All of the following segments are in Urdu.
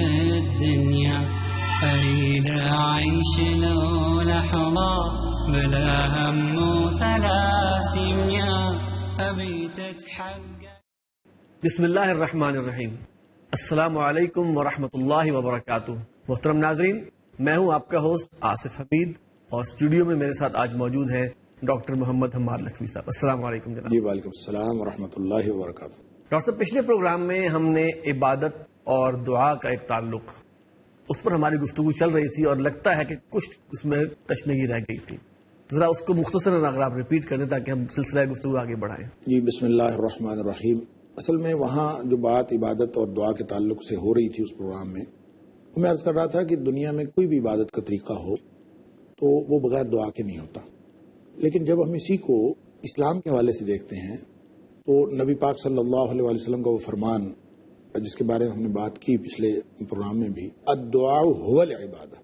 الدنيا أريد أعيش لو لحظة بلا هم وثلاثمية أبي تتحقق. بسم اللہ الرحمن الرحیم. السلام علیکم ورحمۃ اللہ وبرکاتہ. محترم ناظرین، میں ہوں آپ کا ہوسٹ آصف حمید، اور اسٹوڈیو میں میرے ساتھ آج موجود ہیں ڈاکٹر محمد حماد لکھوی صاحب. السلام علیکم جناب. جی وعلیکم السلام ورحمۃ اللہ وبرکاتہ. ڈاکٹر صاحب، پچھلے پروگرام میں ہم نے عبادت اور دعا کا ایک تعلق، اس پر ہماری گفتگو چل رہی تھی اور لگتا ہے کہ کچھ اس میں تشنگی رہ گئی تھی. ذرا اس کو مختصراً اگر آپ ریپیٹ کر دیں تاکہ ہم سلسلہ گفتگو آگے بڑھائیں. جی بسم اللہ الرحمن الرحیم. اصل میں وہاں جو بات عبادت اور دعا کے تعلق سے ہو رہی تھی اس پروگرام میں، میں عرض کر رہا تھا کہ دنیا میں کوئی بھی عبادت کا طریقہ ہو تو وہ بغیر دعا کے نہیں ہوتا. لیکن جب ہم اسی کو اسلام کے حوالے سے دیکھتے ہیں تو نبی پاک صلی اللہ علیہ وسلم کا وہ فرمان جس کے بارے میں ہم نے بات کی پچھلے پروگرام میں بھی، الدعاء هو العبادہ،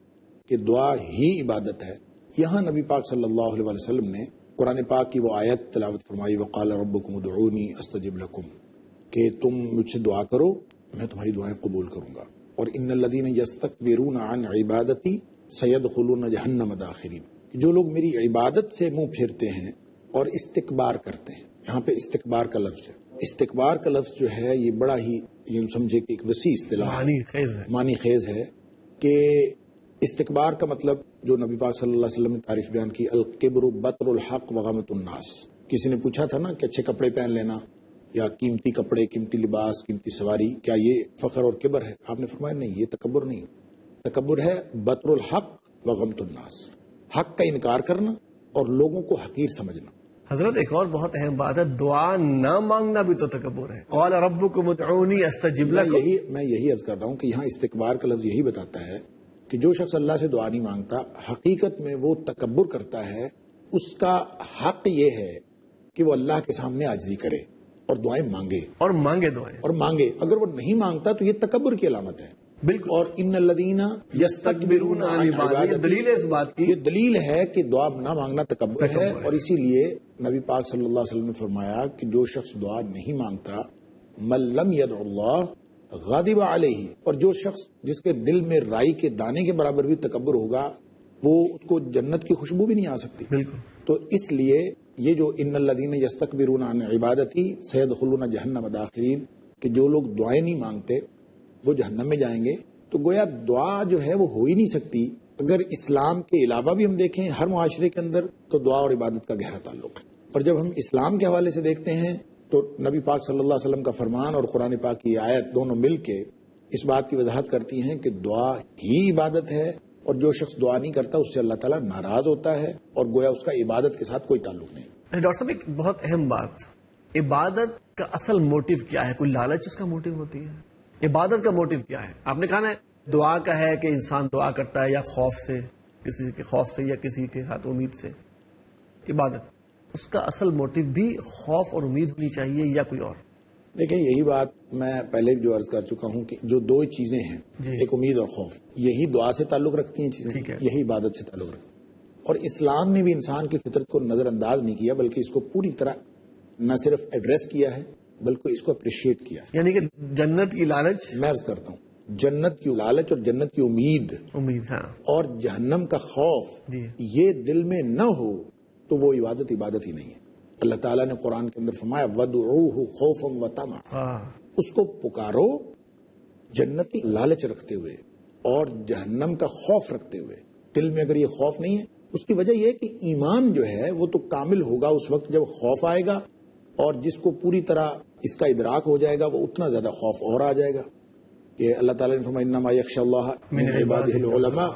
کہ دعا ہی عبادت ہے. یہاں نبی پاک صلی اللہ علیہ وسلم نے قرآن پاک کی وہ آیت تلاوت فرمائی، وقال ربکم ادعونی استجب لکم، کہ تم مجھ سے دعا کرو میں تمہاری دعائیں قبول کروں گا. اور ان الذین یستکبرون عن عبادتی سیدخلون جہنم داخرین، جو لوگ میری عبادت سے منہ پھیرتے ہیں اور استکبار کرتے ہیں. یہاں پہ استکبار کا لفظ ہے. استکبار کا لفظ جو ہے یہ بڑا ہی سمجھے کہ ایک وسیع اصطلاح معنی خیز ہے. کہ استکبار کا مطلب جو نبی پاک صلی اللہ علیہ وسلم نے تعریف بیان کی، الکبر بطر الحق وغمط الناس. کسی نے پوچھا تھا نا کہ اچھے کپڑے پہن لینا یا قیمتی کپڑے، قیمتی لباس، قیمتی سواری، کیا یہ فخر اور کبر ہے؟ آپ نے فرمایا نہیں، یہ تکبر نہیں. تکبر ہے بطر الحق وغمط الناس، حق کا انکار کرنا اور لوگوں کو حقیر سمجھنا. حضرت ایک اور بہت اہم بات ہے، دعا نہ مانگنا بھی تو تکبر ہے. قال ربکم ادعونی استجب لکم. میں یہی عرض کر رہا ہوں کہ یہاں استکبار کا لفظ یہی بتاتا ہے کہ جو شخص اللہ سے دعا نہیں مانگتا حقیقت میں وہ تکبر کرتا ہے. اس کا حق یہ ہے کہ وہ اللہ کے سامنے عاجزی کرے اور دعائیں مانگے اور مانگے دعائیں اور مانگے. اگر وہ نہیں مانگتا تو یہ تکبر کی علامت ہے. بالکل. اور ان الذین یستکبرون عن عبادتی، یہ دلیل ہے اس بات کی، یہ دلیل ہے کہ دعا نہ مانگنا تکبر ہے. اور اسی لیے نبی پاک صلی اللہ علیہ وسلم نے فرمایا کہ جو شخص دعا نہیں مانگتا، من لم يدع اللہ غاضب علیہ، اور جو شخص جس کے دل میں رائی کے دانے کے برابر بھی تکبر ہوگا وہ اس کو جنت کی خوشبو بھی نہیں آ سکتی. بالکل. تو اس لیے یہ جو ان الذین یستکبرون عن عبادتی سیدخلون جہنم داخرین، کہ جو لوگ دعائیں نہیں مانگتے وہ جہنم میں جائیں گے. تو گویا دعا جو ہے وہ ہو ہی نہیں سکتی. اگر اسلام کے علاوہ بھی ہم دیکھیں ہر معاشرے کے اندر تو دعا اور عبادت کا گہرا تعلق ہے. اور جب ہم اسلام کے حوالے سے دیکھتے ہیں تو نبی پاک صلی اللہ علیہ وسلم کا فرمان اور قرآن پاک کی آیت دونوں مل کے اس بات کی وضاحت کرتی ہیں کہ دعا ہی عبادت ہے، اور جو شخص دعا نہیں کرتا اس سے اللہ تعالیٰ ناراض ہوتا ہے اور گویا اس کا عبادت کے ساتھ کوئی تعلق نہیں. ڈاکٹر صاحب ایک بہت اہم بات، عبادت کا اصل موٹیو کیا ہے؟ کوئی لالچ اس کا موٹیو ہوتی ہے؟ عبادت کا موٹیو کیا ہے؟ آپ نے کہا نا دعا کا ہے کہ انسان دعا کرتا ہے یا خوف سے، کسی کے خوف سے یا کسی کے ساتھ امید سے. عبادت اس کا اصل موٹیو بھی خوف اور امید ہونی چاہیے یا کوئی اور؟ دیکھیں یہی بات میں پہلے جو عرض کر چکا ہوں کہ جو دو چیزیں ہیں ایک امید اور خوف، یہی دعا سے تعلق رکھتی ہیں چیزیں، یہی عبادت سے تعلق رکھتی ہیں. اور اسلام نے بھی انسان کی فطرت کو نظر انداز نہیں کیا بلکہ اس کو پوری طرح نہ صرف ایڈریس کیا ہے بلکہ اس کو اپریشیٹ کیا ہے. یعنی کہ جنت کی لالچ، میں عرض کرتا ہوں جنت کی لالچ اور جنت کی امید ہاں، اور جہنم کا خوف یہ دل میں نہ ہو تو وہ عبادت ہی نہیں ہے. اللہ تعالیٰ نے قرآن کے اندر فرمایا وَدْعُوهُ خَوْفًا وَطَمَعًا، اس کو پکارو جنت کی لالچ رکھتے ہوئے اور جہنم کا خوف رکھتے ہوئے. دل میں اگر یہ خوف نہیں ہے، اس کی وجہ یہ ہے کہ ایمان جو ہے وہ تو کامل ہوگا اس وقت جب خوف آئے گا، اور جس کو پوری طرح اس کا ادراک ہو جائے گا وہ اتنا زیادہ خوف اور آ جائے گا. کہ اللہ تعالیٰ نے فرمایا انما یخشی اللہ من عبادہ العلماء،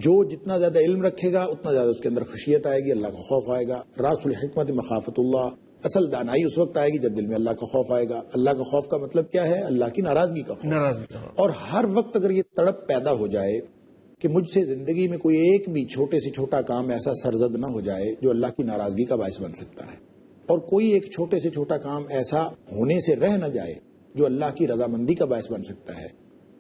جو جتنا زیادہ علم رکھے گا اتنا زیادہ اس کے اندر خشیت آئے گی، اللہ کا خوف آئے گا. راس الحکمت مخافت اللہ، اصل دانائی اس وقت آئے گی جب دل میں اللہ کا خوف آئے گا. اللہ کا خوف کا مطلب کیا ہے؟ اللہ کی ناراضگی کا خوف. اور ہر وقت اگر یہ تڑپ پیدا ہو جائے کہ مجھ سے زندگی میں کوئی ایک بھی چھوٹے سے چھوٹا کام ایسا سرزد نہ ہو جائے جو اللہ کی ناراضگی کا باعث بن سکتا ہے، اور کوئی ایک چھوٹے سے چھوٹا کام ایسا ہونے سے رہ نہ جائے جو اللہ کی رضامندی کا باعث بن سکتا ہے،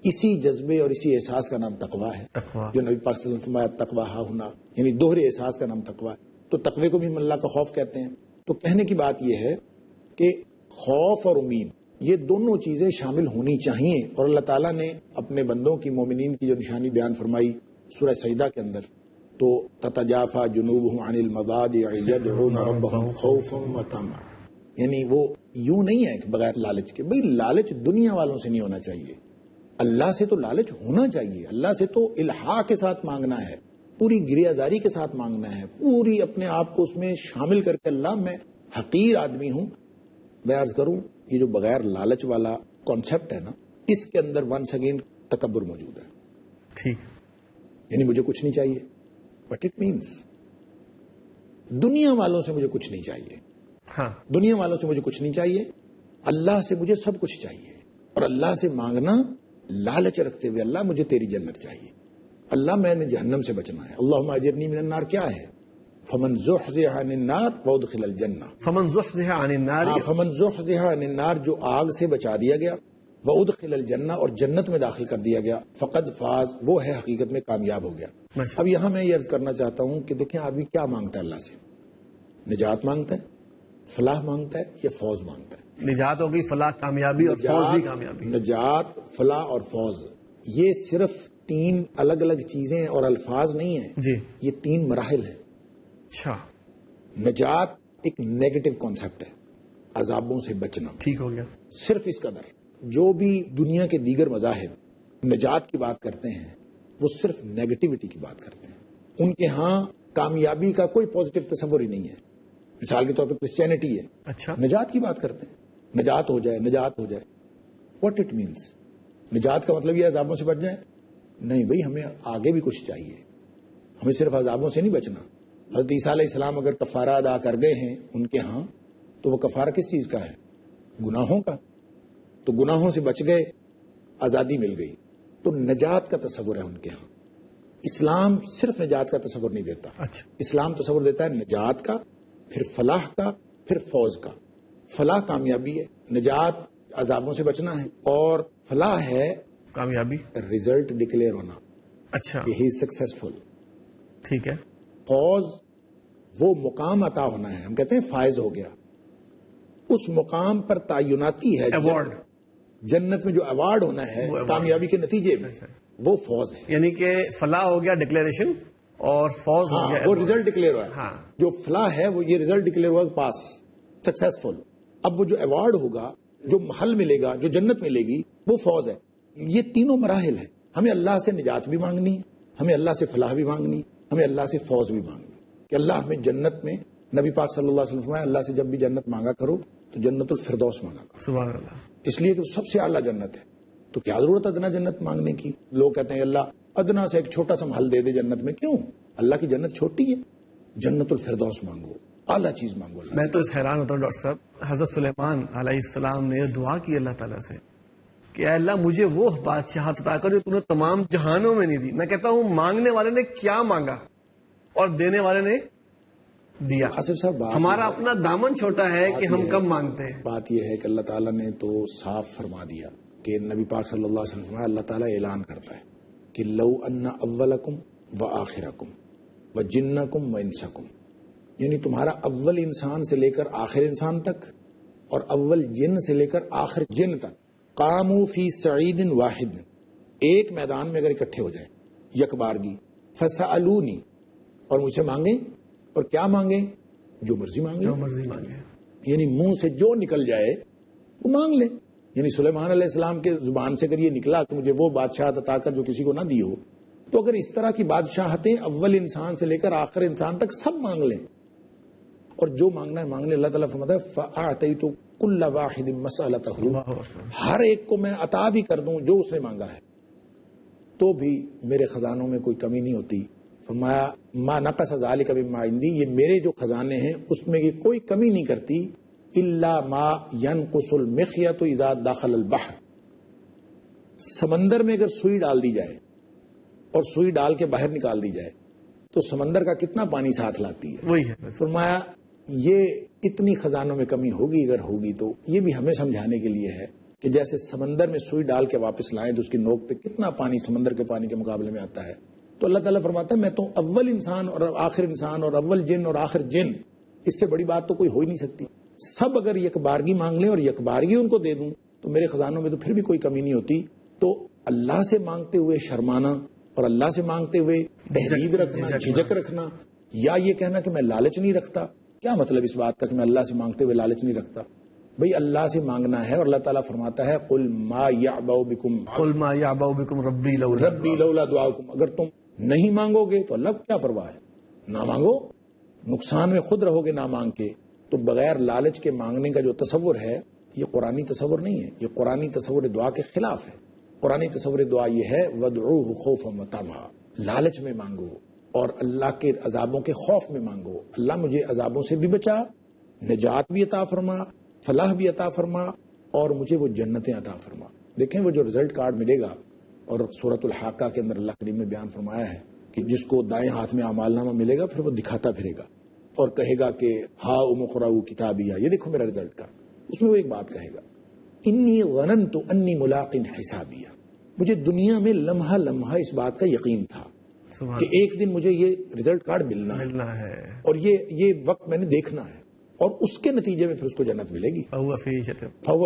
اسی جذبے اور اسی احساس کا نام تقویٰ ہے. جو نبی پاک صلی اللہ علیہ وسلم فرمایا تقویٰ ہا ہونا، یعنی دوہرے احساس کا نام تقویٰ ہے. تو تقوی کو بھی ہم اللہ کا خوف کہتے ہیں. تو کہنے کی بات یہ ہے کہ خوف اور امید یہ دونوں چیزیں شامل ہونی چاہیے. اور اللہ تعالیٰ نے اپنے بندوں کی مومنین کی جو نشانی بیان فرمائی سورہ سجدہ کے اندر، تو تتجافا جنوبہم عن المضاجع یدعون ربہم خوفا وطمعا، یعنی وہ یوں نہیں ہے کہ بغیر لالچ کے. بھئی لالچ دنیا والوں سے نہیں ہونا چاہیے، اللہ سے تو لالچ ہونا چاہیے. اللہ سے تو الحاح کے ساتھ مانگنا ہے، پوری گریہ زاری کے ساتھ مانگنا ہے، پوری اپنے آپ کو اس میں شامل کر کے اللہ میں حقیر آدمی ہوں. میں عرض کروں یہ جو بغیر لالچ والا کانسیپٹ ہے نا، اس کے اندر ونس اگین تکبر موجود ہے. ٹھیک، یعنی مجھے کچھ نہیں چاہیے، بٹ اٹ مینس دنیا والوں سے مجھے کچھ نہیں چاہیے. ہاں، دنیا والوں سے مجھے کچھ نہیں چاہیے، اللہ سے مجھے سب کچھ چاہیے. اور اللہ سے مانگنا لالچ رکھتے ہوئے، اللہ مجھے تیری جنت چاہیے، اللہ میں نے جہنم سے بچنا ہے. اللہم اجرنی من النار کیا ہے؟ فمن زحزح عن النار وادخل الجنہ. فمن زحزح عن النار، فمن زحزح عن النار، جو آگ سے بچا دیا گیا، وادخل الجنہ، اور جنت میں داخل کر دیا گیا، فقد فاز، وہ ہے حقیقت میں کامیاب ہو گیا. اب یہاں میں یہ عرض کرنا چاہتا ہوں کہ دیکھیں آدمی کیا مانگتا ہے اللہ سے؟ نجات مانگتا ہے، فلاح مانگتا ہے، یا فوز مانگتا ہے؟ نجات ہوگی، فلاح کامیابی، اور فوز بھی کامیابی. نجات، فلاح اور فوز، یہ صرف 3 الگ الگ چیزیں اور الفاظ نہیں ہیں جی. یہ 3 مراحل ہیں. اچھا، نجات ایک نیگیٹو کانسیپٹ ہے، عذابوں سے بچنا. ٹھیک ہو گیا. صرف اس قدر. جو بھی دنیا کے دیگر مذاہب نجات کی بات کرتے ہیں وہ صرف نیگیٹیوٹی کی بات کرتے ہیں. ان کے ہاں کامیابی کا کوئی پازیٹو تصور ہی نہیں ہے. مثال کے طور پہ کرسچینٹی ہے، اچھا، نجات کی بات کرتے ہیں، نجات ہو جائے، نجات ہو جائے. What it means? نجات کا مطلب یہ عذابوں سے بچ جائیں؟ نہیں بھائی، ہمیں آگے بھی کچھ چاہیے، ہمیں صرف عذابوں سے نہیں بچنا. حضرت عیسیٰ علیہ السلام اگر کفارہ ادا کر گئے ہیں ان کے ہاں، تو وہ کفارہ کس چیز کا ہے؟ گناہوں کا. تو گناہوں سے بچ گئے، آزادی مل گئی، تو نجات کا تصور ہے ان کے ہاں. اسلام صرف نجات کا تصور نہیں دیتا. اچھا، اسلام تصور دیتا ہے نجات کا، پھر فلاح کا، پھر فوز کا. فلاح کامیابی ہے، نجات عذابوں سے بچنا ہے، اور فلاح ہے کامیابی، ریزلٹ ڈکلیئر ہونا اچھا، کہ ہی سکسیسفل. ٹھیک ہے. فوز وہ مقام عطا ہونا ہے، ہم کہتے ہیں فائز ہو گیا. اس مقام پر تعیناتی ہے، ایوارڈ، جنت میں جو ایوارڈ ہونا ہے کامیابی کے نتیجے میں، وہ فوز ہے. یعنی کہ فلاح ہو گیا ڈکلیریشن، اور فوز ہو گیا وہ ریزلٹ ڈکلیئر ہوا ہے. ہاں، جو فلاح ہے وہ یہ ریزلٹ ڈکلیئر ہوا پاس، سکسیسفل. اب وہ جو ایوارڈ ہوگا، جو محل ملے گا، جو جنت ملے گی، وہ فوز ہے. یہ تینوں مراحل ہیں. ہمیں اللہ سے نجات بھی مانگنی ہے، ہمیں اللہ سے فلاح بھی مانگنی ہے، ہمیں اللہ سے فوز بھی مانگنی ہے. کہ اللہ ہمیں جنت میں، نبی پاک صلی اللہ علیہ وسلم فرمایا اللہ سے جب بھی جنت مانگا کرو تو جنت الفردوس مانگا کرو. سبحان اللہ. اس لیے کہ وہ سب سے اعلیٰ جنت ہے. تو کیا ضرورت ہے ادنا جنت مانگنے کی؟ لوگ کہتے ہیں اللہ ادنا سے ایک چھوٹا سا محل دے دے جنت میں. کیوں؟ اللہ کی جنت چھوٹی ہے. جنت الفردوس مانگو، اعلیٰ چیز مانگو. اللہ میں تو اس حیران ہوتا ہوں ڈاکٹر صاحب، حضرت سلیمان علیہ السلام نے یہ دعا کی اللہ تعالیٰ سے کہ اے اللہ مجھے وہ بادشاہت عطا کر جو تم نے تمام جہانوں میں نہیں دی. میں کہتا ہوں مانگنے والے نے کیا مانگا اور دینے والے نے دیا. آصف صاحب، ہمارا اپنا دامن چھوٹا ہے کہ ہم کم مانگتے ہیں. بات یہ ہے کہ اللہ تعالیٰ نے تو صاف فرما دیا کہ نبی پاک صلی اللہ علیہ وسلم، اللہ تعالیٰ اعلان کرتا ہے کہ لو ان اولکم و آخرکم و جنکم و انسکم، یعنی تمہارا اول انسان سے لے کر آخر انسان تک اور اول جن سے لے کر آخر جن تک، قاموا فی صعید واحد، ایک میدان میں اگر اکٹھے ہو جائیں یکبارگی، فسألونی، اور مجھ سے مانگیں. اور کیا مانگیں؟ جو مرضی مانگیں، جو مرضی مانگے، یعنی منہ سے جو نکل جائے وہ مانگ لیں. یعنی سلیمان علیہ السلام کے زبان سے اگر یہ نکلا کہ مجھے وہ بادشاہت عطا کر جو کسی کو نہ دی ہو، تو اگر اس طرح کی بادشاہتیں اول انسان سے لے کر آخر انسان تک سب مانگ لیں، اور جو مانگنا ہے مانگ لیں. اللہ تعالیٰ فرماتا ہے فَأَعْطَيْتُ كُلَّ وَاحِدٍ مَسْأَلَتَهُ، ہر ایک کو میں عطا بھی کر دوں جو اس نے مانگا ہے، تو بھی میرے خزانوں میں کوئی کمی نہیں ہوتی. فرمایا ما نقص ذلك مما عندي، یہ میرے جو خزانے ہیں اس میں یہ کوئی کمی نہیں کرتی. الا ما ينقص المخيط اذا دخل البحر، سمندر میں اگر سوئی ڈال دی جائے اور سوئی ڈال کے باہر نکال دی جائے تو سمندر کا کتنا پانی ساتھ لاتی ہے. وہی ہے. فرمایا یہ اتنی خزانوں میں کمی ہوگی اگر ہوگی تو یہ بھی ہمیں سمجھانے کے لیے ہے کہ جیسے سمندر میں سوئی ڈال کے واپس لائیں تو اس کی نوک پہ کتنا پانی سمندر کے پانی کے مقابلے میں آتا ہے. تو اللہ تعالیٰ فرماتا ہے میں تو اول انسان اور آخر انسان اور اول جن اور آخر جن، اس سے بڑی بات تو کوئی ہو ہی نہیں سکتی. سب اگر یکبارگی مانگ لیں اور یکبارگی ان کو دے دوں تو میرے خزانوں میں تو پھر بھی کوئی کمی نہیں ہوتی. تو اللہ سے مانگتے ہوئے شرمانا اور اللہ سے مانگتے ہوئے تحرید رکھنا, جھجک رکھنا, یا یہ کہنا کہ میں لالچ نہیں رکھتا, کیا مطلب اس بات کا کہ میں اللہ سے مانگتے ہوئے لالچ نہیں رکھتا؟ بھئی اللہ سے مانگنا ہے, اور اللہ تعالیٰ فرماتا ہے قل ما یعبأ بکم ربی لولا دعاؤکم. اگر تم نہیں مانگو گے تو اللہ کو کیا پرواہ ہے, نہ مانگو, نقصان میں خود رہو گے نہ مانگ کے. تو بغیر لالچ کے مانگنے کا جو تصور ہے یہ قرآنی تصور نہیں ہے, یہ قرآنی تصور دعا کے خلاف ہے. قرآنی تصور دعا یہ ہے وَادْعُوهُ خَوْفًا وَطَمَعًا, لالچ میں مانگو اور اللہ کے عذابوں کے خوف میں مانگو. اللہ مجھے عذابوں سے بھی بچا, نجات بھی عطا فرما, فلاح بھی عطا فرما, اور مجھے وہ جنتیں عطا فرما. دیکھیں وہ جو رزلٹ کارڈ ملے گا, اور سورۃ الحاقہ کے اندر اللہ کریم نے بیان فرمایا ہے کہ جس کو دائیں ہاتھ میں اعمال نامہ ملے گا پھر وہ دکھاتا پھرے گا اور کہے گا کہ ہا اقرؤوا کتابیہ, یہ دیکھو میرا رزلٹ کا. اس میں وہ ایک بات کہے گا, انی ظننت انی ملاق حسابیہ, مجھے دنیا میں لمحہ لمحہ اس بات کا یقین تھا کہ ایک دن مجھے یہ رزلٹ کارڈ ملنا ہے اور یہ وقت میں نے دیکھنا ہے, اور اس کے نتیجے میں پھر اس کو جنت ملے گی. فہو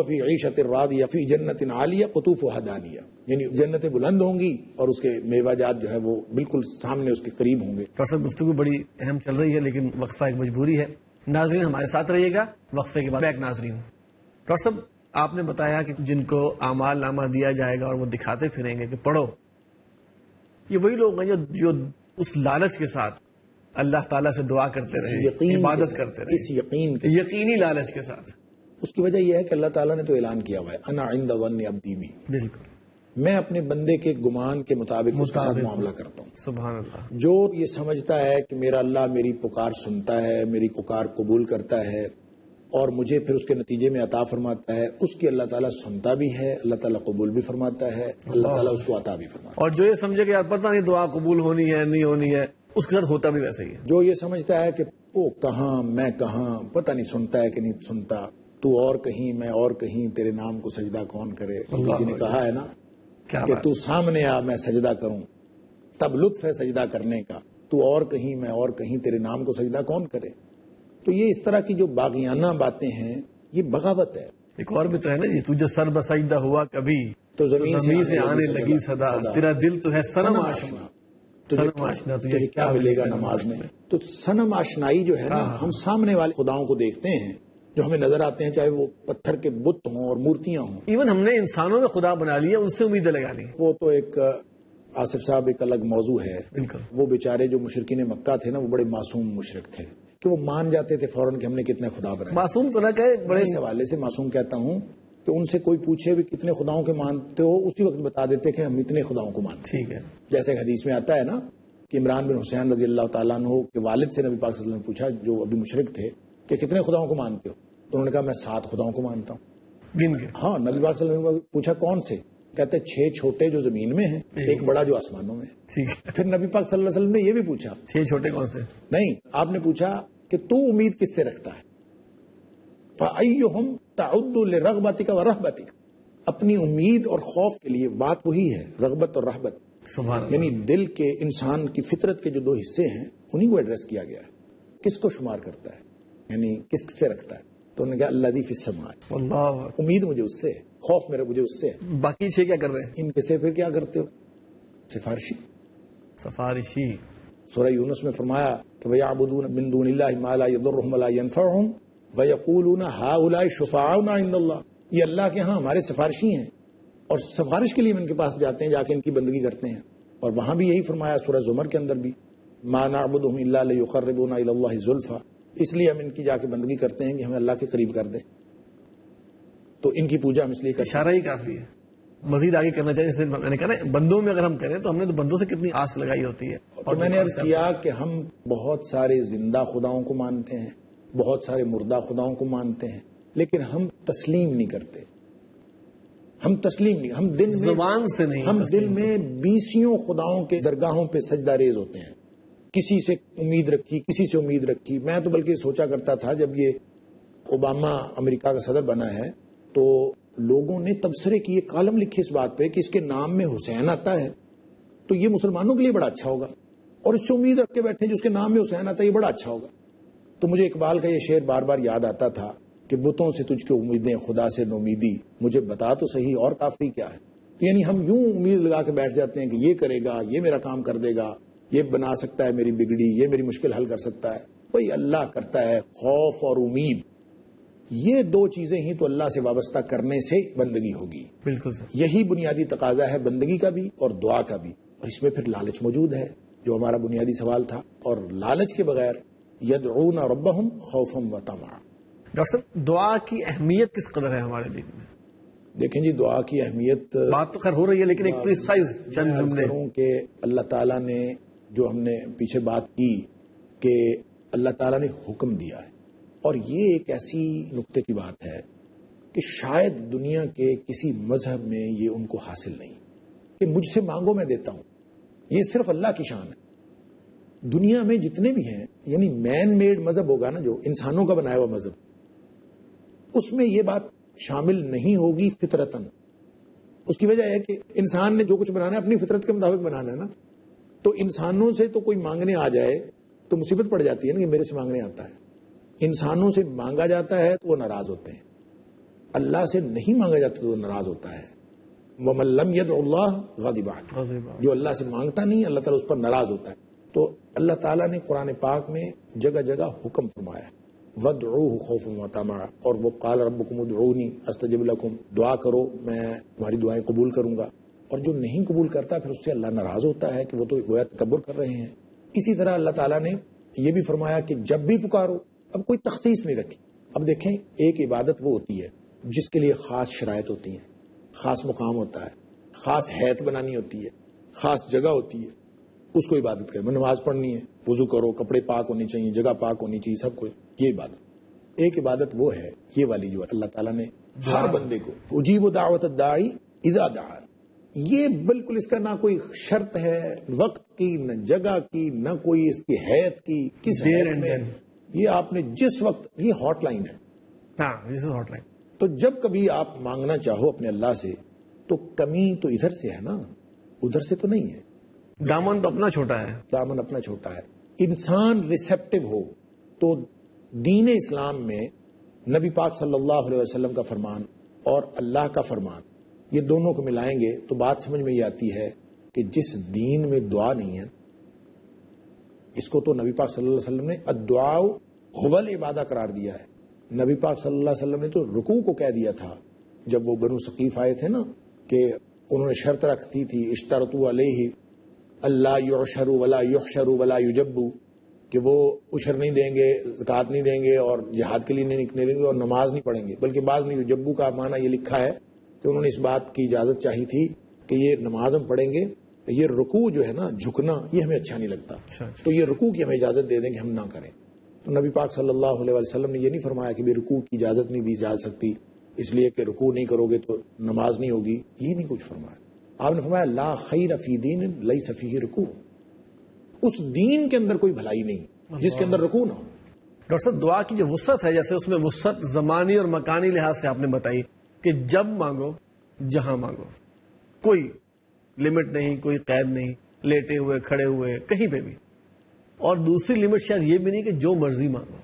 فی عیشۃ راضیہ فی جنت عالیہ قطوفہا دانیہ, یعنی جنتیں بلند ہوں گی اور اس کے میوہ جات جو ہے وہ بالکل سامنے اس کے قریب ہوں گے. ڈاکٹر صاحب گفتگو بڑی اہم چل رہی ہے لیکن وقفہ ایک مجبوری ہے. ناظرین ہمارے ساتھ رہیے گا, وقفے کے بعد بیک ناظرین. ڈاکٹر صاحب آپ نے بتایا کہ جن کو اعمال نامہ دیا جائے گا اور وہ دکھاتے پھریں گے کہ پڑھو, یہ وہی لوگ ہیں جو اس لالچ کے ساتھ اللہ تعالیٰ سے دعا کرتے رہے, عبادت کرتے رہے, اس یقینی لالچ کے ساتھ. اس کی وجہ یہ ہے کہ اللہ تعالیٰ نے تو اعلان کیا ہوا ہے انا عند ظن عبدی بی, بالکل میں اپنے بندے کے گمان کے مطابق اس کے ساتھ معاملہ کرتا ہوں. سبحان اللہ. جو یہ سمجھتا ہے کہ میرا اللہ میری پکار سنتا ہے, میری پکار قبول کرتا ہے اور مجھے پھر اس کے نتیجے میں عطا فرماتا ہے, اس کی اللہ تعالیٰ سنتا بھی ہے, اللہ تعالیٰ قبول بھی فرماتا ہے, اللہ تعالیٰ اس کو عطا بھی فرماتا ہے. اور جو یہ سمجھے کہ یار پتہ نہیں دعا قبول ہونی ہے نہیں ہونی ہے, اس کے ساتھ ہوتا بھی ویسے ہی ہے. جو یہ سمجھتا ہے کہ وہ کہاں میں کہاں, پتہ نہیں سنتا ہے کہ نہیں سنتا, تو اور کہیں میں اور کہیں, تیرے نام کو سجدہ کون کرے. کسی نے کہا ہے نا کہ تو سامنے آ میں سجدہ کروں, تب لطف ہے سجدہ کرنے کا, تو اور کہیں میں اور کہیں, تیرے نام کو سجدہ کون کرے. تو یہ اس طرح کی جو باغیانہ باتیں ہیں یہ بغاوت ہے. ایک اور بھی تو ہے نا جی, تجھے سر بسجدہ ہوا کبھی تو زمین سے آنے لگی صدا, تیرا دل تو ہے صنم آشنا, تجھے کیا ملے گا نماز میں. تو صنم آشنائی جو ہے نا, ہم سامنے والے خداؤں کو دیکھتے ہیں جو ہمیں نظر آتے ہیں, چاہے وہ پتھر کے بت ہوں اور مورتیاں ہوں. ایون ہم نے انسانوں میں خدا بنا لیا, ان سے امیدیں لگا لی. وہ تو ایک آصف صاحب ایک الگ موضوع ہے. وہ بیچارے جو مشرکین مکہ تھے نا, وہ بڑے معصوم مشرک تھے کہ وہ مان جاتے تھے فوراً کہ ہم نے کتنے خدا بنائے. معصوم تو نہ کہے, بڑے اس حوالے سے معصوم کہتا ہوں کہ ان سے کوئی پوچھے بھی کتنے خداؤں کے مانتے ہو, اسی وقت بتا دیتے کہ ہم اتنے خداؤں کو مانتے. ٹھیک ہے. جیسے حدیث میں آتا ہے نا کہ عمران بن حسین رضی اللہ تعالیٰ عنہ کے والد سے نبی پاک صلی اللہ علیہ وسلم نے پوچھا, جو ابھی مشرک تھے, کہ کتنے خداؤں کو مانتے ہو, تو انہوں نے کہا میں 7 خداؤں کو مانتا ہوں. گن کے. ہاں, نبی پاک صلی اللہ علیہ وسلم نے پوچھا کون سے, کہتے 6 چھوٹے جو زمین میں ہیں, ایک بڑا جو آسمانوں میں ہے. ٹھیک ہے. پھر نبی پاک صلی اللہ علیہ وسلم نے یہ بھی پوچھا 6 چھوٹے کون سے, نہیں, آپ نے پوچھا کہ تو امید کس سے رکھتا ہے. فَأَيُّهُمْ تَعُدُّ لِرَغْبَتِكَ وَرَهْبَتِكَ, اپنی امید اور خوف کے لیے بات وہی ہے, رغبت اور رہبت. یعنی دل کے انسان کی فطرت کے جو 2 حصے ہیں انہی کو ایڈریس کیا گیا ہے. کس کو شمار کرتا ہے, یعنی کس سے رکھتا ہے. تو انہوں نے کہا الذی فی السماء, اللہ, امید مجھے اس سے, خوف میرا مجھے اس سے. باقی 6 کیا کر رہے ہیں, ان کے سے پھر کیا کرتے ہو, سفارشی. سورہ یونس میں فرمایا کہ وَيَعْبُدُونَ مِن دُونِ اللَّهِ مَا لَا يَضُرُّهُمْ وَلَا يَنفَعُهُمْ وَيَقُولُونَ هَؤُلَاءِ شُفَعَاؤُنَا عِندَ اللَّهِ, یہ اللہ کے ہاں ہمارے سفارشی ہیں اور سفارش کے لیے ان کے پاس جاتے ہیں, جا کے ان کی بندگی کرتے ہیں. اور وہاں بھی یہی فرمایا سورہ زمر کے اندر بھی, مَا نَعْبُدُهُمْ إِلَّا لِيُقَرِّبُونَا إِلَى اللَّهِ زُلْفَىٰ, اس لیے ہم ان کی جا کے بندگی کرتے ہیں کہ ہمیں اللہ کے قریب کر دیں. تو ان کی پوجا ہم اس لیے کرتے ہیں. اشارہ ہی کافی ہے, مزید آگے کرنا چاہیے. جیسے میں نے کہا نا, بندوں میں اگر ہم کریں تو ہم نے تو بندوں سے کتنی آس لگائی ہوتی ہے. اور میں نے عرض کیا کہ ہم بہت سارے زندہ خداؤں کو مانتے ہیں, بہت سارے مردہ خداؤں کو مانتے ہیں, لیکن ہم تسلیم نہیں کرتے. ہم تسلیم نہیں, ہم دل میں زبان سے نہیں, ہم دل میں 20 خداؤں کے درگاہوں پہ سجدہ ریز ہوتے ہیں. کسی سے امید رکھی, کسی سے امید رکھی. میں تو بلکہ سوچا کرتا تھا جب یہ اوباما امریکہ کا صدر بنا ہے تو لوگوں نے تبصرے کی, یہ کالم لکھے اس بات پہ کہ اس کے نام میں حسین آتا ہے تو یہ مسلمانوں کے لیے بڑا اچھا ہوگا, اور اس سے امید رکھ کے بیٹھے جو اس کے نام میں حسین آتا ہے یہ بڑا اچھا ہوگا. تو مجھے اقبال کا یہ شعر بار بار یاد آتا تھا کہ بتوں سے تجھ کے امیدیں خدا سے نومیدی، مجھے بتا تو صحیح اور کافری کیا ہے. یعنی ہم یوں امید لگا کے بیٹھ جاتے ہیں کہ یہ کرے گا، یہ میرا کام کر دے گا، یہ بنا سکتا ہے میری بگڑی، یہ میری مشکل حل کر سکتا ہے. وہی اللہ کرتا ہے. خوف اور امید، یہ دو چیزیں ہی تو اللہ سے وابستہ کرنے سے بندگی ہوگی. بالکل سر. یہی بنیادی تقاضا ہے بندگی کا بھی اور دعا کا بھی. اور اس میں پھر لالچ موجود ہے جو ہمارا بنیادی سوال تھا. اور لالچ کے بغیر یدعون ربہم خوفا وطمعا. ڈاکٹر صاحب دعا کی اہمیت کس قدر ہے ہمارے دین میں؟ دیکھیں جی، دعا کی اہمیت بات تو خیر ہو رہی ہے لیکن ایک پریسائز چند جملے. کہ اللہ تعالیٰ نے جو ہم نے پیچھے بات کی کہ اللہ تعالیٰ نے حکم دیا ہے، اور یہ ایک ایسی نقطے کی بات ہے کہ شاید دنیا کے کسی مذہب میں یہ ان کو حاصل نہیں کہ مجھ سے مانگو میں دیتا ہوں. یہ صرف اللہ کی شان ہے. دنیا میں جتنے بھی ہیں، یعنی مین میڈ مذہب ہوگا نا، جو انسانوں کا بنایا ہوا مذہب، اس میں یہ بات شامل نہیں ہوگی فطرتاً. اس کی وجہ ہے کہ انسان نے جو کچھ بنانا ہے اپنی فطرت کے مطابق بنانا ہے نا. تو انسانوں سے تو کوئی مانگنے آ جائے تو مصیبت پڑ جاتی ہے نا کہ میرے سے مانگنے آتا ہے. انسانوں سے مانگا جاتا ہے تو وہ ناراض ہوتے ہیں، اللہ سے نہیں مانگا جاتا تو وہ ناراض ہوتا ہے. وَمَن لَّمْ يَدْعُ اللَّهَ غَضِبَ عَلَيْهِ. جو اللہ سے مانگتا نہیں اللہ تعالیٰ اس پر ناراض ہوتا ہے. تو اللہ تعالیٰ نے قرآن پاک میں جگہ جگہ حکم فرمایا ہے وَادْعُوهُ خَوْفًا وَطَمَعًا. اور وہ قَالَ رَبُّكُمُ ادْعُونِي أَسْتَجِبْ لَكُمْ، دعا کرو میں تمہاری دعائیں قبول کروں گا. اور جو نہیں قبول کرتا پھر اس سے اللہ ناراض ہوتا ہے کہ وہ تو گویا تکبر کر رہے ہیں. اسی طرح اللہ تعالیٰ نے یہ بھی فرمایا کہ جب بھی پکارو. اب کوئی تخصیص نہیں رکھی. اب دیکھیں، ایک عبادت وہ ہوتی ہے جس کے لیے خاص شرائط ہوتی ہیں، خاص مقام ہوتا ہے، خاص حیت بنانی ہوتی ہے، خاص جگہ ہوتی ہے، اس کو عبادت کرے. میں نماز پڑھنی ہے، وضو کرو، کپڑے پاک ہونی چاہیے، جگہ پاک ہونی چاہیے، سب کچھ. یہ عبادت. ایک عبادت وہ ہے یہ والی جو اللہ تعالیٰ نے ہر بندے کو اجیب دعوت الداعی اذا دعان. یہ بالکل اس کا نہ کوئی شرط ہے وقت کی، نہ جگہ کی، نہ کوئی اس کی حیت کی، کس حیت میں. یہ آپ نے جس وقت، یہ ہاٹ لائن ہے. ہاں، دس از ہاٹ لائن. تو جب کبھی آپ مانگنا چاہو اپنے اللہ سے تو کمی تو ادھر سے ہے نا، ادھر سے تو نہیں ہے. دامن تو اپنا چھوٹا ہے. دامن اپنا چھوٹا ہے. انسان ریسیپٹیو ہو تو دین اسلام میں نبی پاک صلی اللہ علیہ وسلم کا فرمان اور اللہ کا فرمان، یہ دونوں کو ملائیں گے تو بات سمجھ میں یہ آتی ہے کہ جس دین میں دعا نہیں ہے، اس کو تو نبی پاک صلی اللہ علیہ وسلم نے الدعاء هو العبادہ قرار دیا ہے. نبی پاک صلی اللہ علیہ وسلم نے تو رکوع کو کہہ دیا تھا جب وہ بنو ثقیف آئے تھے نا، کہ انہوں نے شرط رکھتی تھی اشترطوا علیہ اللہ یعشر ولا یحشر ولا یجب، کہ وہ عشر نہیں دیں گے، زکوٰۃ نہیں دیں گے، اور جہاد کے لیے نہیں نکلیں گے، اور نماز نہیں پڑھیں گے. بلکہ بعض میں یجبو کا معنی یہ لکھا ہے کہ انہوں نے اس بات کی اجازت چاہی تھی کہ یہ نماز ہم پڑھیں گے، یہ رکوع جو ہے نا، جھکنا، یہ ہمیں اچھا نہیں لگتا، تو یہ رکوع کی ہمیں اجازت دے دیں کہ ہم نہ کریں. تو نبی پاک صلی اللہ علیہ وسلم نے یہ نہیں فرمایا کہ رکوع کی اجازت نہیں دی جا سکتی اس لیے کہ رکوع نہیں کرو گے تو نماز نہیں ہوگی. یہ نہیں کچھ فرمایا. آپ نے فرمایا لا خیر فی دین لیس فیہ رکوع. اس دین کے اندر کوئی بھلائی نہیں جس کے اندر رکوع نہ ہو. ڈاکٹر صاحب دعا کی جو وسعت ہے، جیسے اس میں وسعت زمانی اور مکانی لحاظ سے آپ نے بتائی کہ جب مانگو جہاں مانگو، کوئی لمٹ نہیں، کوئی قید نہیں، لیٹے ہوئے کھڑے ہوئے کہیں پہ بھی. اور دوسری لمٹ شاید یہ بھی نہیں کہ جو مرضی مانگو.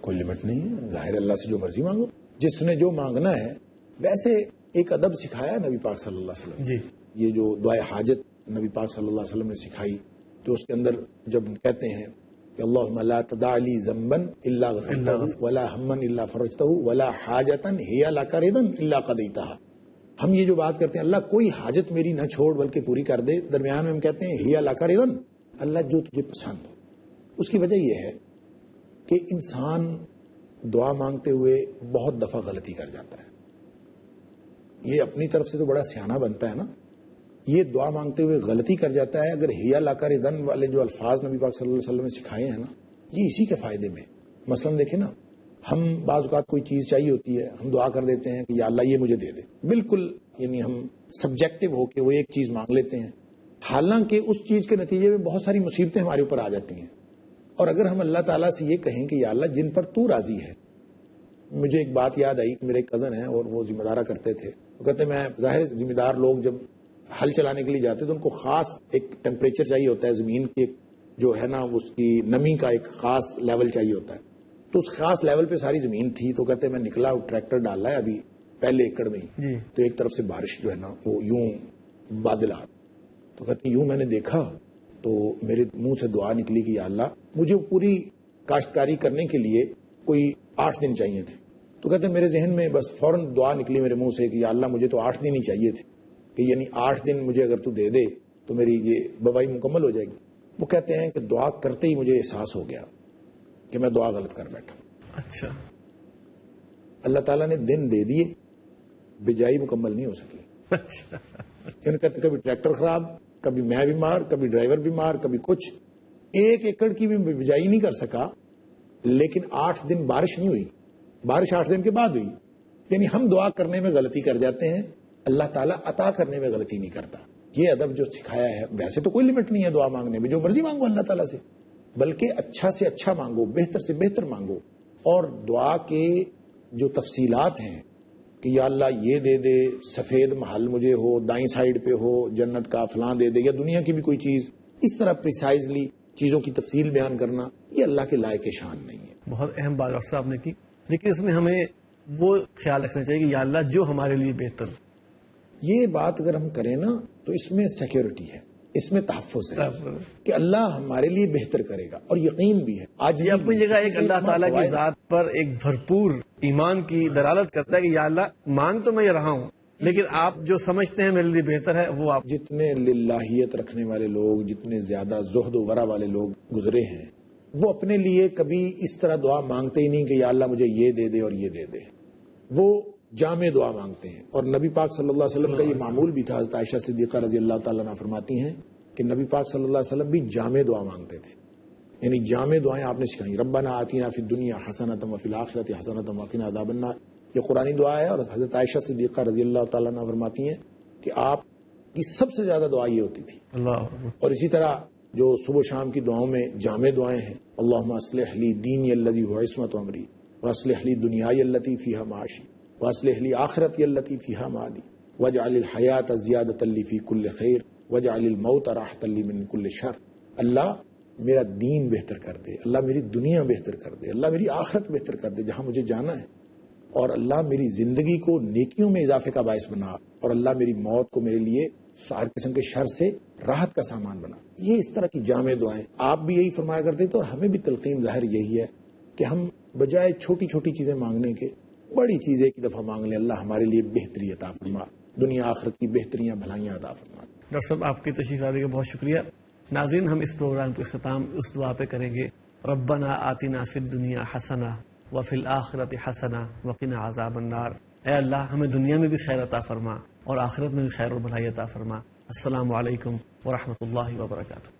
کوئی لمٹ نہیں ہے، ظاہر اللہ سے جو مرضی مانگو، جس نے جو مانگنا ہے. ویسے ایک ادب سکھایا نبی پاک صلی اللہ علیہ وسلم جی. یہ جو دعائے حاجت نبی پاک صلی اللہ علیہ وسلم نے سکھائی، تو اس کے اندر جب کہتے ہیں کہ اللہم لا تدع لی ذنبا الا غفرتہ ولا ہما الا فرجتہ ولا حاجتا ہی لک رضا الا قضیتہا. ہم یہ جو بات کرتے ہیں اللہ کوئی حاجت میری نہ چھوڑ بلکہ پوری کر دے، درمیان میں ہم کہتے ہیں ہی لک رضا، اللہ جو تجھے پسند ہو. اس کی وجہ یہ ہے کہ انسان دعا مانگتے ہوئے بہت دفعہ غلطی کر جاتا ہے. یہ اپنی طرف سے تو بڑا سیانہ بنتا ہے نا، یہ دعا مانگتے ہوئے غلطی کر جاتا ہے. اگر ہیا لاکر دن والے جو الفاظ نبی پاک صلی اللہ علیہ وسلم نے سکھائے ہیں نا، یہ اسی کے فائدے میں. مثلا دیکھیں نا، ہم بعض اوقات کوئی چیز چاہیے ہوتی ہے، ہم دعا کر دیتے ہیں کہ یا اللہ یہ مجھے دے دے، بالکل یعنی ہم سبجیکٹو ہو کے وہ ایک چیز مانگ لیتے ہیں، حالانکہ اس چیز کے نتیجے میں بہت ساری مصیبتیں ہمارے اوپر آ جاتی ہیں. اور اگر ہم اللہ تعالیٰ سے یہ کہیں کہ یا اللہ جن پر تو راضی ہے. مجھے ایک بات یاد آئی کہ میرے ایک کزن ہیں اور وہ ذمہ دارہ کرتے تھے، وہ کہتے میں ظاہر ذمہ دار لوگ جب ہل چلانے کے لیے جاتے تو ان کو خاص ایک ٹیمپریچر چاہیے ہوتا ہے، زمین کی جو ہے نا اس کی نمی کا ایک خاص لیول چاہیے ہوتا ہے. تو اس خاص لیول پہ ساری زمین تھی. تو کہتے میں نکلا, ٹریکٹر ڈالا ہے ابھی پہلے ایکڑ میں ہی, تو ایک طرف سے بارش جو ہے نا وہ یوں بادل آ, تو کہتے یوں میں نے دیکھا تو میرے منہ سے دعا نکلی کہ یا اللہ مجھے پوری کاشتکاری کرنے کے لیے کوئی 8 دن چاہیے تھے. تو کہتے میرے ذہن میں بس فوراً دعا نکلی میرے منہ سے کہ یا اللہ مجھے تو 8 دن ہی چاہیے تھے, کہ یعنی 8 دن مجھے اگر تو دے دے تو میری یہ بوائی مکمل ہو جائے گی. وہ کہتے ہیں کہ دعا کرتے ہی مجھے احساس ہو گیا کہ میں دعا غلط کر بیٹھا. اچھا, اللہ تعالیٰ نے دن دے دیے, بجائی مکمل نہیں ہو سکی. اچھا, کہتے کبھی ٹریکٹر خراب, کبھی میں بیمار, کبھی ڈرائیور بیمار, کبھی کچھ. 1 ایکڑ کی بھی بجائی نہیں کر سکا, لیکن 8 دن بارش نہیں ہوئی. بارش 8 دن کے بعد ہوئی. یعنی ہم دعا کرنے میں غلطی کر جاتے ہیں, اللہ تعالیٰ عطا کرنے میں غلطی نہیں کرتا. یہ ادب جو سکھایا ہے, ویسے تو کوئی لمٹ نہیں ہے دعا مانگنے میں, جو مرضی مانگو اللہ تعالیٰ سے, بلکہ اچھا سے اچھا مانگو, بہتر سے بہتر مانگو. اور دعا کے جو تفصیلات ہیں کہ یا اللہ یہ دے دے, سفید محل مجھے ہو, دائیں سائیڈ پہ ہو, جنت کا فلاں دے دے, یا دنیا کی بھی کوئی چیز, اس طرح پریسائزلی چیزوں کی تفصیل بیان کرنا یہ اللہ کے لائق شان نہیں ہے. بہت اہم بات ڈاکٹر صاحب نے کی, لیکن اس میں ہمیں وہ خیال رکھنا چاہیے کہ یا اللہ جو ہمارے لیے بہتر. یہ بات اگر ہم کریں نا تو اس میں سیکیورٹی ہے, اس میں تحفظ ہے کہ اللہ ہمارے لیے بہتر کرے گا, اور یقین بھی ہے. آج یہ اپنی جگہ ایک اللہ تعالیٰ کی ذات پر ایک بھرپور ایمان کی دلالت کرتا ہے کہ یا اللہ مانگ تو میں یہ رہا ہوں, لیکن آپ جو سمجھتے ہیں میرے لیے بہتر ہے وہ آپ. جتنے للہیت رکھنے والے لوگ, جتنے زیادہ زہد و ورع والے لوگ گزرے ہیں, وہ اپنے لیے کبھی اس طرح دعا مانگتے ہی نہیں کہ یا اللہ مجھے یہ دے دے اور یہ دے دے. وہ جامع دعا مانگتے ہیں. اور نبی پاک صلی اللہ علیہ وسلم کا یہ معمول بھی تھا. حضرت عائشہ صدیقہ رضی اللہ تعالیٰ عنہ فرماتی ہیں کہ نبی پاک صلی اللہ علیہ وسلم بھی جامع دعا مانگتے تھے, یعنی جامع دعائیں آپ نے سکھائیں. ربنا آتینا فی الدنیا حسنۃ وفی الآخرۃ حسنۃ وقنا عذاب النار, یہ قرآنی دعا ہے. اور حضرت عائشہ صدیقہ رضی اللہ تعالیٰ عنہ فرماتی ہیں کہ آپ کی سب سے زیادہ دعا یہ ہوتی تھی. اور اسی طرح جو صبح شام کی دعاؤں میں جامع دعائیں ہیں, اللہم اصلح لی دینی الذی هو عصمۃ امری واصلح لی دنیای التی فیہا معاشی واصلح لی آخرتی التی فیہا معادی واجعل الحیاۃ زیادۃ لی فی کل خیر واجعل الموت راحۃ لی من کل شر. اللہ میرا دین بہتر کر دے, اللہ میری دنیا بہتر کر دے, اللہ میری آخرت بہتر کر دے جہاں مجھے جانا ہے, اور اللہ میری زندگی کو نیکیوں میں اضافے کا باعث بنا, اور اللہ میری موت کو میرے لیے ہر قسم کے شر سے راحت کا سامان بنا. یہ اس طرح کی جامع دعائیں آپ بھی یہی فرمایا کرتے تھے, اور ہمیں بھی تلقین ظاہر یہی ہے کہ ہم بجائے چھوٹی چھوٹی چیزیں مانگنے کے بڑی چیز ایک دفعہ مانگ لیں, اللہ ہمارے لیے بہتری عطا فرما, دنیا آخرت کی بہتریاں بھلائیاں عطا فرما. ڈاکٹر صاحب آپ کی تشریف آنے کا بہت شکریہ. ناظرین, ہم اس پروگرام کے اختتام اس دعا پہ کریں گے, ربنا آتنا فی الدنیا حسنہ وفی الآخرۃ حسنہ وقنا عذاب النار. اے اللہ ہمیں دنیا میں بھی خیر عطا فرما اور آخرت میں بھی خیر و بھلائی عطا فرما. السلام علیکم ورحمۃ اللہ وبرکاتہ.